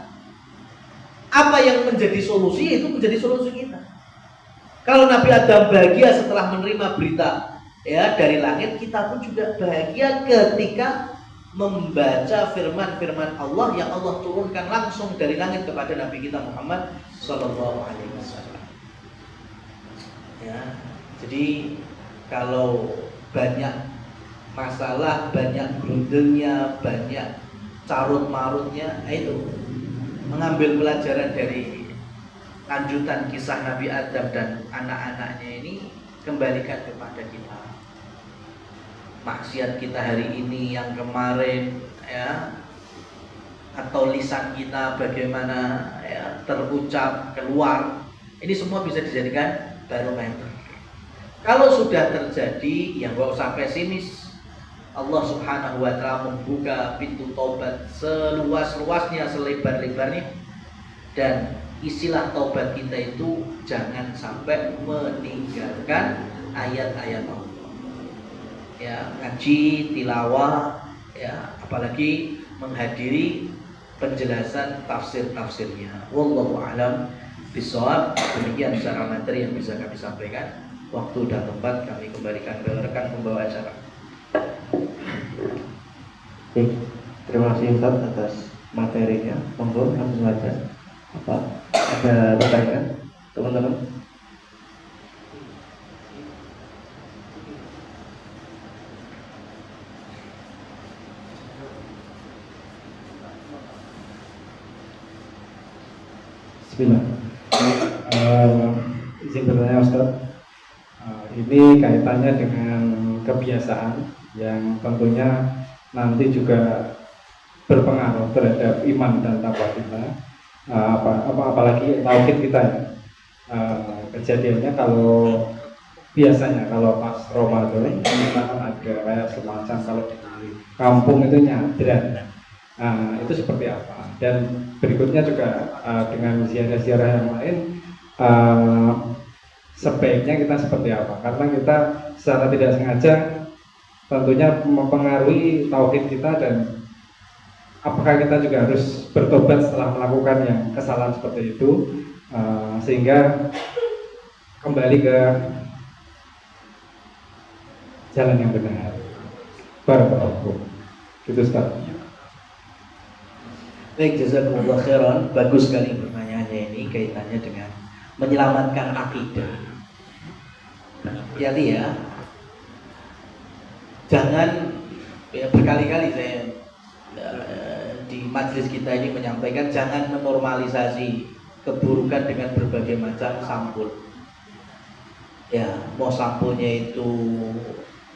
Apa yang menjadi solusi, itu menjadi solusi kita. Kalau Nabi Adam bahagia setelah menerima berita, ya, dari langit, kita pun juga bahagia ketika membaca firman-firman Allah yang Allah turunkan langsung dari langit kepada Nabi kita Muhammad Sallallahu Alaihi Wasallam. Ya, jadi kalau banyak masalah, banyak grundelnya, banyak carut marutnya, itu mengambil pelajaran dari lanjutan kisah Nabi Adam dan anak-anaknya ini, kembalikan kepada kita. Maksiat kita hari ini, yang kemarin, ya, atau lisan kita bagaimana, ya, terucap keluar, ini semua bisa dijadikan barometer. Kalau sudah terjadi, ya nggak usah pesimis. Allah Subhanahu wa Ta'ala membuka pintu taubat seluas-luasnya, selebar-lebarnya, dan isilah taubat kita itu jangan sampai meninggalkan ayat-ayat Allah. Ya, ngaji, tilawah, ya, apalagi menghadiri penjelasan tafsir-tafsirnya. Wallahu a'lam bishawab. Demikian secara materi yang bisa kami sampaikan. Waktu dan tempat kami kembalikan ke rekan pembawa acara. Terima kasih Ustaz atas materinya. Monggo langsung saja. Apa? Ada pertanyaan, teman-teman? Bismillah. Izin bertanya Ustaz, ini kaitannya dengan kebiasaan yang tentunya nanti juga berpengaruh terhadap iman dan takwa kita, apalagi tauhid kita ya. Kejadiannya kalau biasanya kalau pas Ramadan kita kan ada kayak semacam kalau di kampung itu nyadran. Itu seperti apa? Dan berikutnya juga dengan ziarah-ziarah yang lain, sebaiknya kita seperti apa? Karena kita secara tidak sengaja tentunya mempengaruhi tauhid kita, dan apakah kita juga harus bertobat setelah melakukan yang kesalahan seperti itu, sehingga kembali ke jalan yang benar. Barakallahu. Gitu Ustaz. Baik, jazakumullah khairan. Bagus sekali pertanyaannya ini kaitannya dengan menyelamatkan akidah. Hati-hati ya. Jangan, ya berkali-kali saya di majelis kita ini menyampaikan, jangan menormalisasi keburukan dengan berbagai macam sampul. Ya, mau sampulnya itu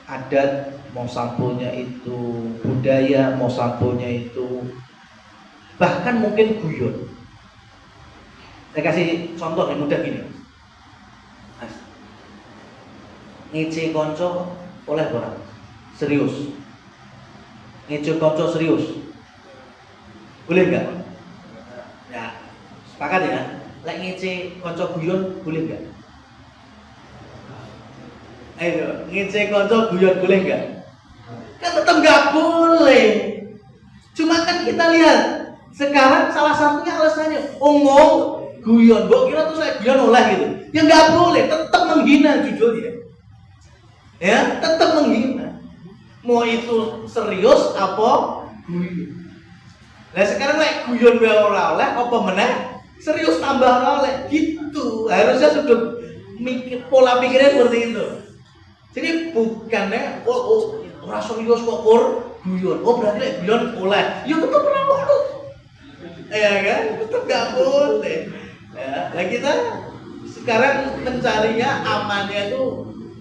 adat, mau sampulnya itu budaya, mau sampulnya itu bahkan mungkin guyon. Saya kasih contoh yang mudah gini. Ngece konco oleh orang serius. Ngece konco serius. Boleh enggak? Ya, sepakat ya. Lek ngece konco guyon boleh enggak? Ayo, ngece konco guyon boleh enggak? Kan tetap enggak boleh. Cuma kan kita lihat sekarang salah satunya alasannya omong guyon, mbok kira tuh saya guyon oleh gitu. Ya nggak boleh, tetap menghina jujur ya. Ya, tetap menghina. Mau itu serius apa guyon. Nah sekarang guyon wae ora oleh, apa meneh serius tambah ora oleh gitu. Harusnya sudah mikir pola pikirnya seperti itu. Jadi bukannya ora serius kok guyon. Oh berarti guyon oleh. Ya tetap ora oleh. Ya kan, tetap nggak boleh. Ya, nah kita sekarang mencarinya amannya itu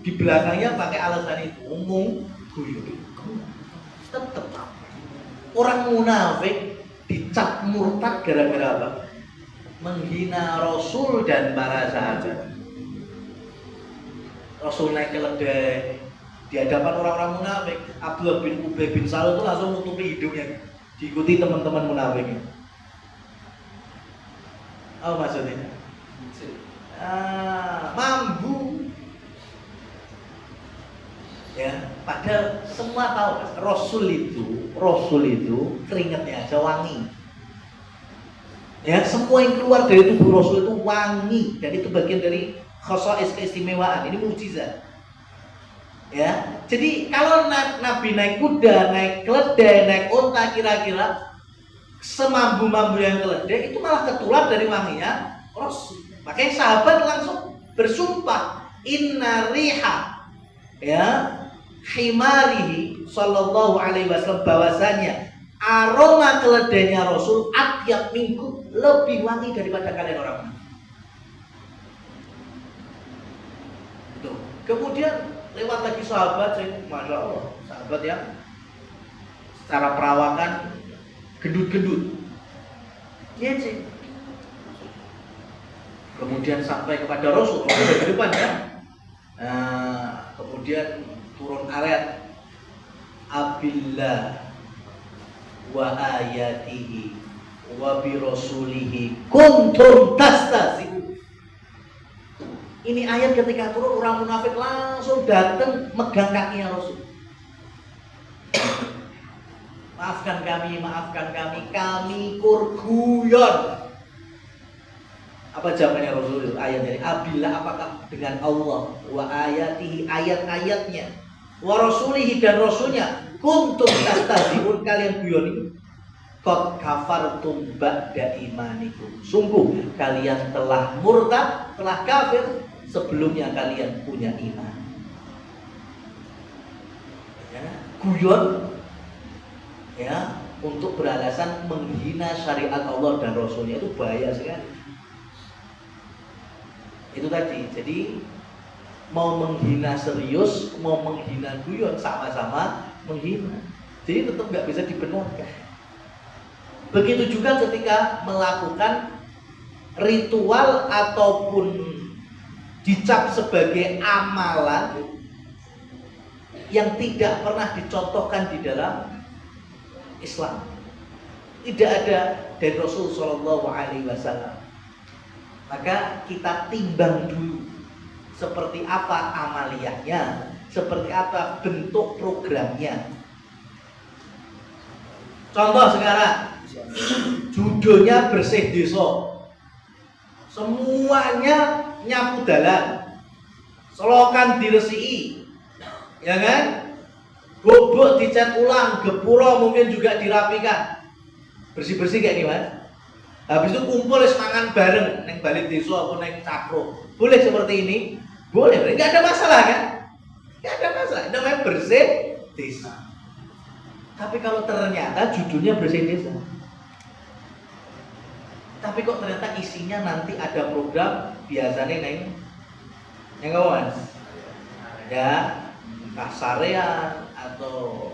di belakangnya pakai alasan itu, umum guyon. Tetap orang munafik dicap murtad gara-gara apa? Menghina Rasul dan para sahabat. Rasul naik keledai di hadapan orang-orang munafik. Abdullah bin Ubay bin Salul itu langsung menutupi hidungnya, diikuti teman-teman munafiknya. Apa maksudnya? Mambu. Ya, padahal semua tahu Rasul itu keringatnya aja wangi. Ya, semua yang keluar dari tubuh Rasul itu wangi, dan itu bagian dari khosais keistimewaan. Ini mukjizat. Ya, jadi kalau Nabi naik kuda, naik keledai, naik unta, kira-kira semambu-mambu yang keledai itu malah ketular dari wanginya Rasul. Makanya sahabat langsung bersumpah, inna riha ya himarihi sallallahu alaihi wasallam, bahwasanya aroma keledainya Rasul atyab minggu, lebih wangi daripada kalian orang. Itu. Kemudian lewat lagi sahabat, masya Allah, sahabat yang secara perawakan gendut-gendut. Iya sih. Kemudian sampai kepada Rasul di depan ya. Kemudian turun ayat abillah wa ayatihi wa bi rasulihi kuntum tastahzi'un. Ini ayat ketika turun, orang munafik langsung datang megang kakinya Rasul. Maafkan kami, kami kurguyon. Apa jawabannya Rasul? Ayat ini, abillah, apakah dengan Allah, wa ayatihi, ayat-ayatnya, wa rasulihi, dan rasulnya, kuntum tastahzi'un, kalian guyoni. Qad kafartum ba'da imanikum, sungguh kalian telah murtad, telah kafir sebelumnya kalian punya iman. Ya, guyon ya untuk beralasan menghina syariat Allah dan Rasulnya itu bahaya sekali. Itu tadi. Jadi mau menghina serius, mau menghina guyon, sama-sama menghina. Jadi tetap nggak bisa dibenarkan. Begitu juga ketika melakukan ritual ataupun dicap sebagai amalan yang tidak pernah dicontohkan di dalam Islam. Tidak ada dari Rasul Shallallahu Alaihi Wasallam. Maka kita timbang dulu seperti apa amaliyahnya, seperti apa bentuk programnya. Contoh sekarang, judulnya bersih desa, semuanya nyapu dalan, selokan diresiki, ya kan? Gubuk dicat ulang, gepuro mungkin juga dirapikan, bersih-bersih kayak gini mas. Habis itu kumpul mangan bareng, neng balik desa atau neng cakro, boleh seperti ini, boleh, nggak ada masalah kan? Nggak ada masalah, itu namanya bersih desa. Tapi kalau ternyata judulnya bersih desa, tapi kok ternyata isinya nanti ada program biasanya neng yang kawan ya kasarean atau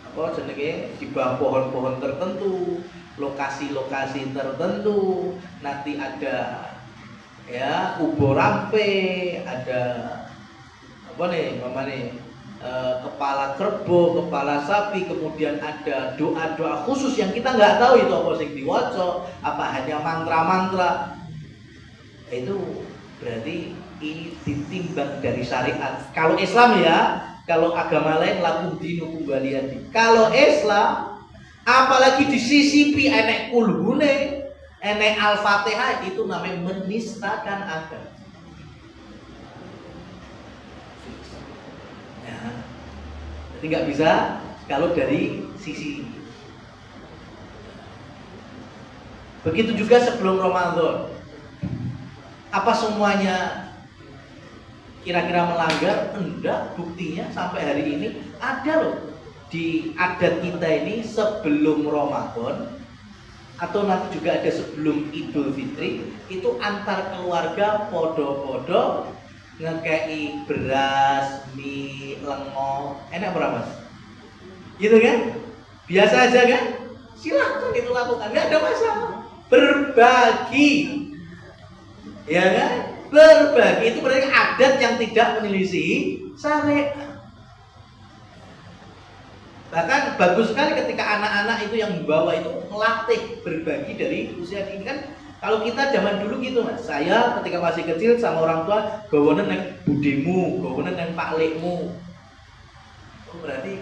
apa jenenge di bawah pohon-pohon tertentu, lokasi-lokasi tertentu, nanti ada ya ubo rampe, ada apa nih mama nih kepala kerbau, kepala sapi, kemudian ada doa-doa khusus yang kita nggak tahu itu apa sing diwaca, apa hanya mantra-mantra. Itu berarti ini ditimbang dari syariat. Kalau Islam ya, kalau agama lain lakum dinukum waliyadin. Kalau Islam, apalagi disisipi enek kulhune, enek al-fatihah, itu namanya menistakan agama. Jadi nggak bisa kalau dari sisi ini. Begitu juga sebelum Ramadan. Apa semuanya kira-kira melanggar? Enggak, buktinya sampai hari ini ada loh di adat kita ini sebelum Ramadan atau nanti juga ada sebelum Idul Fitri, itu antar keluarga podo-podo ngekei beras, mie, lengo, enak berapa mas? Gitu kan? Biasa aja kan? Silahkan itu lakukan, nggak ada masalah. Berbagi, ya kan? Berbagi itu berarti adat yang tidak menyelisihi syariat. Bahkan bagus sekali ketika anak-anak itu yang membawa itu melatih berbagi dari usia dini kan. Kalau kita zaman dulu gitu mas, saya ketika masih kecil sama orang tua gawanen neng budimu, gawanen neng paklikmu. Oh, berarti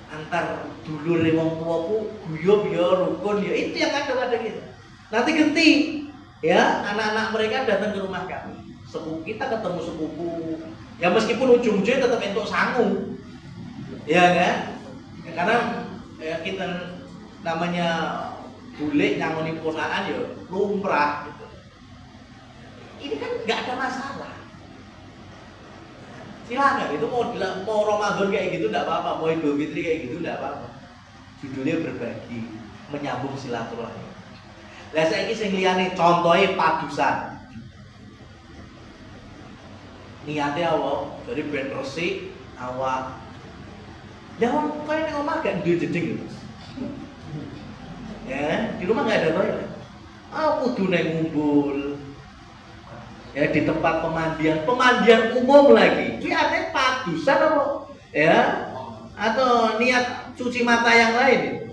antar dulur wong tuaku guyub ya rukun ya, itu yang ada pada kita. Nanti ganti ya, anak-anak mereka datang ke rumah kami, sepupu kita ketemu sepupu ya, meskipun ujung-ujungnya tetap entuk sangu ya kan, ya, karena ya, kita namanya bule nyangoni ponaan ya lumrah gitu. Ini kan nggak ada masalah, silakan itu mau Ramadan kayak gitu nggak apa-apa, mau Idul Fitri kayak gitu nggak apa-apa. Judulnya berbagi, menyambung silaturahmi. Lah saiki sing liyane contohe padusan. Niate awak dari ben resik awak. Ya wong kowe ning omah gak duwe jeding lho. Ya, di rumah nggak ada toilet. Kudu neng ngumpul. Ya di tempat pemandian umum lagi. Itu artinya padusan apa? Ya, atau niat cuci mata yang lain.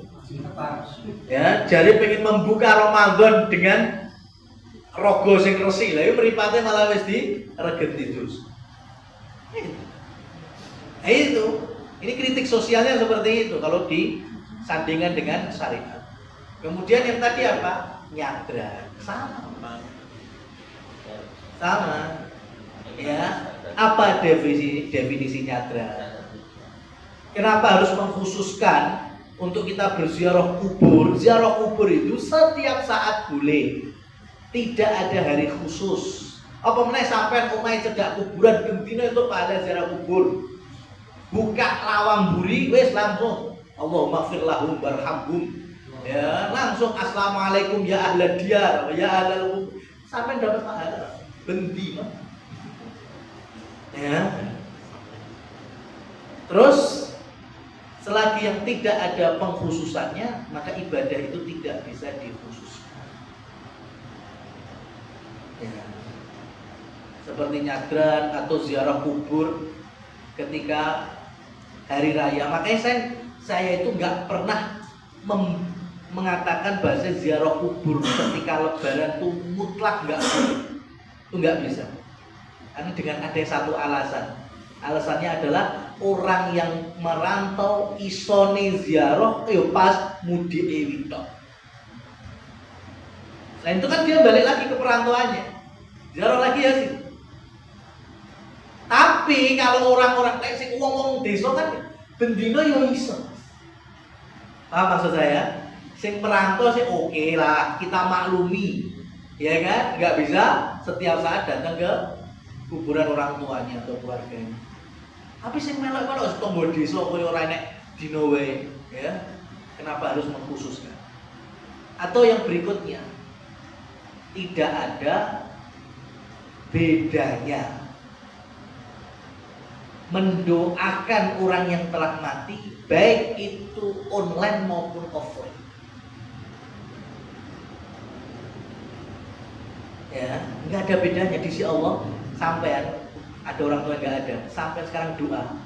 Ya, jadi pengen membuka Ramadan dengan rogo sing resik. Lah mripate malah wis diregeti terus. Itu. Ini kritik sosialnya seperti itu kalau disandingkan dengan syariat. Kemudian yang tadi apa? Nyadra. Sama. Ya. Apa definisi nyadra? Kenapa harus mengkhususkan untuk kita berziarah kubur? Ziarah kubur itu setiap saat boleh. Tidak ada hari khusus. Apa meneh sampean omahe cedhak kuburan gendine itu pada ziarah kubur. Buka lawang buri wis langsung Allahumma ighfir lahum warhamhum. Ya, langsung assalamualaikum ya ahlal diyar, ya ahlal kubur. Sampai dapat pahala. bendi mah. Ya. Terus selagi yang tidak ada pengkhususannya, maka ibadah itu tidak bisa dikhususkan. Ya. Seperti nyadran atau ziarah kubur ketika hari raya. Makanya saya itu nggak pernah mengatakan bahasa ziarah kubur ketika lebaran itu mutlak nggak boleh. Itu nggak bisa. Karena dengan ada satu alasan. Alasannya adalah orang yang merantau isone ziarah pas mudik ewito. Selain itu kan dia balik lagi ke perantauannya. Ziarah lagi ya sih. Tapi kalau orang-orang kayak sing wong-wong desa kan bendino yo iso. Paham maksud saya? Sing perantau sih oke lah, kita maklumi. Ya kan? Enggak bisa setiap saat datang ke kuburan orang tuanya atau keluarganya. Tapi sing melok-melok tonggo desa koyo ora enek dino wae, ya. Kenapa harus mengkhususkan? Atau yang berikutnya, tidak ada bedanya mendoakan orang yang telah mati, baik itu online maupun offline. Ya, nggak ada bedanya di sisi Allah. Sampean ada orang tua nggak ada, sampai sekarang doa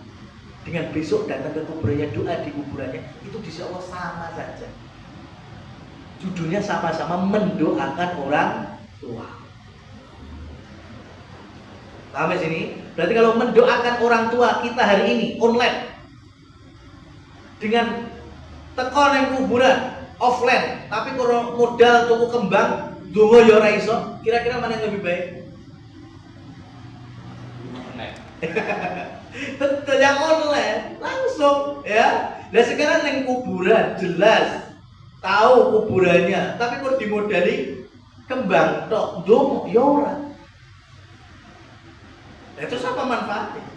dengan besok datang ke kuburannya, doa di kuburannya, itu di sisi Allah sama saja. Judulnya sama-sama mendoakan orang tua. Paham di sini? Berarti kalau mendoakan orang tua kita hari ini online dengan tekon yang kuburan offline, tapi kalau modal tuku kembang dongo ya ora iso, kira-kira mana yang lebih baik? Betul, yang online langsung ya. Dan sekarang yang kuburan jelas tahu kuburannya, tapi kalau dimodali kembang tok dongo ya ora. Nah, itu apa manfaatnya?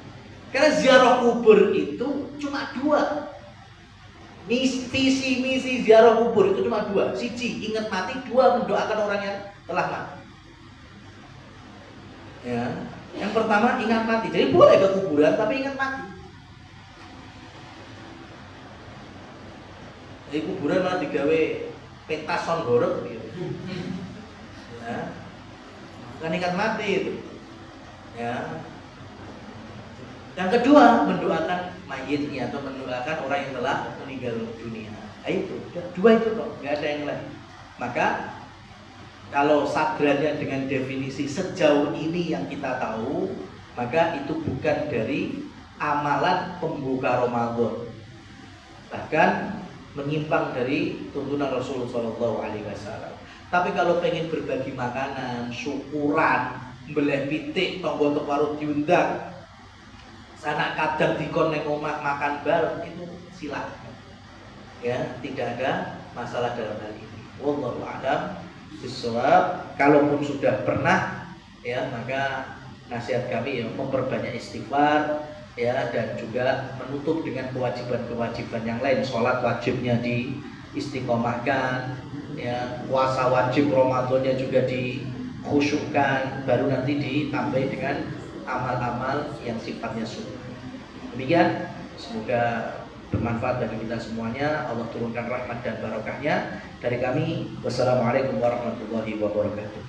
Karena ziarah kubur itu cuma dua. Visi misi ziarah kubur itu cuma dua. Siji, ingat mati. Dua, mendoakan orang yang telah mati. Ya. Yang pertama, ingat mati. Jadi boleh ke kuburan, tapi ingat mati. Jadi kuburan malah digawe pentas songgorok gitu. Ya. Bukan ingat mati itu. Ya. Yang kedua, mendoakan mayitnya atau mendoakan orang yang telah meninggal dunia. Nah, itu dua itu kok, nggak ada yang lain. Maka kalau sadrannya dengan definisi sejauh ini yang kita tahu, maka itu bukan dari amalan pembuka Ramadan, bahkan menyimpang dari tuntunan Rasulullah SAW. Tapi kalau pengen berbagi makanan, syukuran, beleh pitik, tonggo teparut diundang, sanak kadang dikon neng omah makan bareng, itu silakan. Ya, tidak ada masalah dalam hal ini. Wallahu a'lam bishawab. Kalaupun sudah pernah, ya, maka nasihat kami ya memperbanyak istighfar, ya, dan juga menutup dengan kewajiban-kewajiban yang lain. Sholat wajibnya diistiqomahkan, ya, puasa wajib Ramadannya juga dikhusyukkan, baru nanti ditambah dengan amal-amal yang sifatnya sunnah. Demikian, semoga bermanfaat bagi kita semuanya. Allah turunkan rahmat dan barokahnya. Dari kami, wassalamualaikum warahmatullahi wabarakatuh.